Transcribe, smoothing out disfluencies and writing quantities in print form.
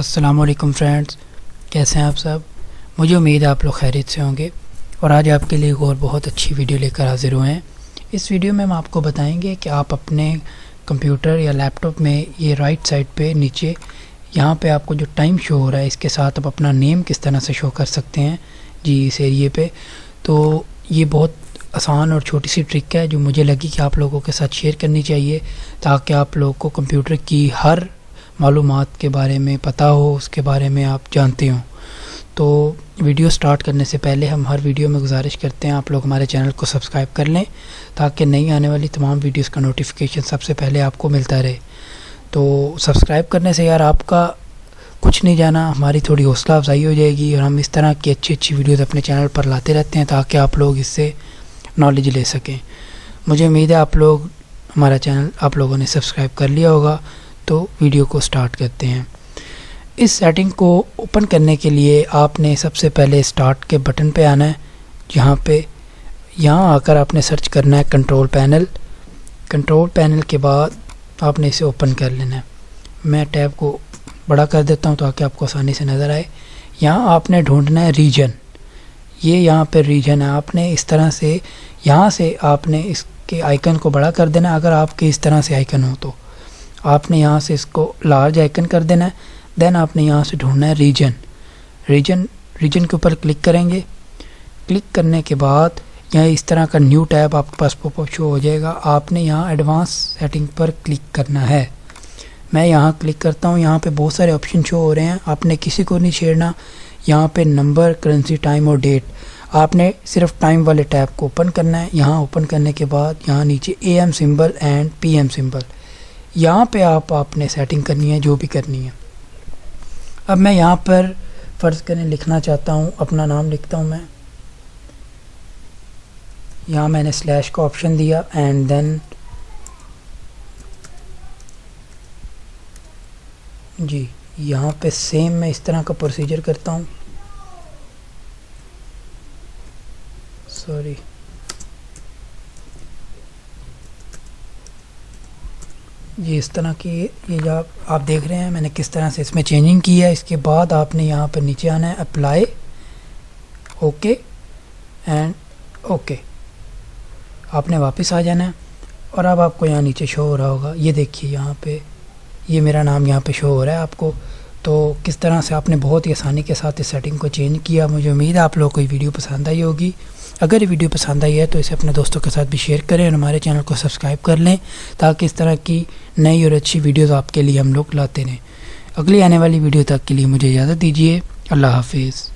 السلام علیکم فرینڈز، کیسے ہیں آپ سب؟ مجھے امید ہے آپ لوگ خیریت سے ہوں گے، اور آج آپ کے لیے ایک اور بہت اچھی ویڈیو لے کر حاضر ہوئے ہیں۔ اس ویڈیو میں ہم آپ کو بتائیں گے کہ آپ اپنے کمپیوٹر یا لیپ ٹاپ میں یہ رائٹ سائڈ پہ نیچے یہاں پہ آپ کو جو ٹائم شو ہو رہا ہے، اس کے ساتھ آپ اپنا نیم کس طرح سے شو کر سکتے ہیں اس ایریے پہ۔ تو یہ بہت آسان اور چھوٹی سی ٹرک ہے جو مجھے لگی کہ آپ لوگوں کے ساتھ شیئر کرنی چاہیے، تاکہ آپ لوگوں کو کمپیوٹر کی ہر معلومات کے بارے میں پتہ ہو، اس کے بارے میں آپ جانتے ہوں۔ تو ویڈیو سٹارٹ کرنے سے پہلے ہم ہر ویڈیو میں گزارش کرتے ہیں آپ لوگ ہمارے چینل کو سبسکرائب کر لیں، تاکہ نئی آنے والی تمام ویڈیوز کا نوٹیفیکیشن سب سے پہلے آپ کو ملتا رہے۔ تو سبسکرائب کرنے سے آپ کا کچھ نہیں جانا، ہماری تھوڑی حوصلہ افزائی ہو جائے گی، اور ہم اس طرح کی اچھی ویڈیوز اپنے چینل پر لاتے رہتے ہیں تاکہ آپ لوگ اس سے نالج لے سکیں۔ مجھے امید ہے آپ لوگ ہمارا چینل آپ لوگوں نے سبسکرائب کر لیا ہوگا۔ تو ویڈیو کو سٹارٹ کرتے ہیں۔ اس سیٹنگ کو اوپن کرنے کے لیے آپ نے سب سے پہلے سٹارٹ کے بٹن پہ آنا ہے، یہاں آ کر آپ نے سرچ کرنا ہے کنٹرول پینل کے بعد آپ نے اسے اوپن کر لینا ہے۔ میں ٹیب کو بڑا کر دیتا ہوں تاکہ آپ کو آسانی سے نظر آئے۔ یہاں آپ نے ڈھونڈنا ہے ریجن، یہاں پہ ریجن ہے۔ آپ نے اس طرح سے یہاں سے آپ نے اس کے آئیکن کو بڑا کر دینا ہے۔ اگر آپ کے اس طرح سے آئیکن ہو تو آپ نے یہاں سے اس کو لارج آئیکن کر دینا ہے۔ دین آپ نے یہاں سے ڈھونڈنا ہے ریجن کے اوپر کلک کریں گے۔ کلک کرنے کے بعد یہاں اس طرح کا نیو ٹیب آپ کے پاس پاپ اپ شو ہو جائے گا۔ آپ نے یہاں ایڈوانس سیٹنگ پر کلک کرنا ہے۔ میں یہاں کلک کرتا ہوں، یہاں پہ بہت سارے آپشن شو ہو رہے ہیں، آپ نے کسی کو نہیں چھیڑنا۔ یہاں پہ نمبر، کرنسی، ٹائم اور ڈیٹ، آپ نے صرف ٹائم والے ٹیب کو اوپن کرنا ہے۔ یہاں اوپن کرنے کے بعد یہاں نیچے A M symbol and P M symbol, یہاں پہ آپ نے سیٹنگ کرنی ہے جو بھی کرنی ہے۔ اب میں یہاں پر فرض کریں لکھنا چاہتا ہوں، اپنا نام لکھتا ہوں میں۔ یہاں میں نے سلیش کا آپشن دیا، اینڈ دین یہاں پہ سیم میں اس طرح کا پروسیجر کرتا ہوں۔ اس طرح کی یہ جو آپ دیکھ رہے ہیں میں نے کس طرح سے اس میں چینجنگ کی ہے۔ اس کے بعد آپ نے یہاں پر نیچے آنا ہے، اپلائی، اوکے اینڈ اوکے، آپ نے واپس آ جانا ہے۔ اور اب آپ کو یہاں نیچے شو ہو رہا ہوگا، یہ دیکھیے یہاں پہ یہ میرا نام یہاں پہ شو ہو رہا ہے آپ کو۔ تو کس طرح سے آپ نے بہت ہی آسانی کے ساتھ اس سیٹنگ کو چینج کیا۔ مجھے امید ہے آپ لوگوں کو یہ ویڈیو پسند آئی ہوگی۔ اگر یہ ویڈیو پسند آئی ہے تو اسے اپنے دوستوں کے ساتھ بھی شیئر کریں، اور ہمارے چینل کو سبسکرائب کر لیں، تاکہ اس طرح کی نئی اور اچھی ویڈیوز آپ کے لیے ہم لوگ لاتے رہیں۔ اگلی آنے والی ویڈیو تک کے لیے مجھے اجازت دیجیے۔ اللہ حافظ۔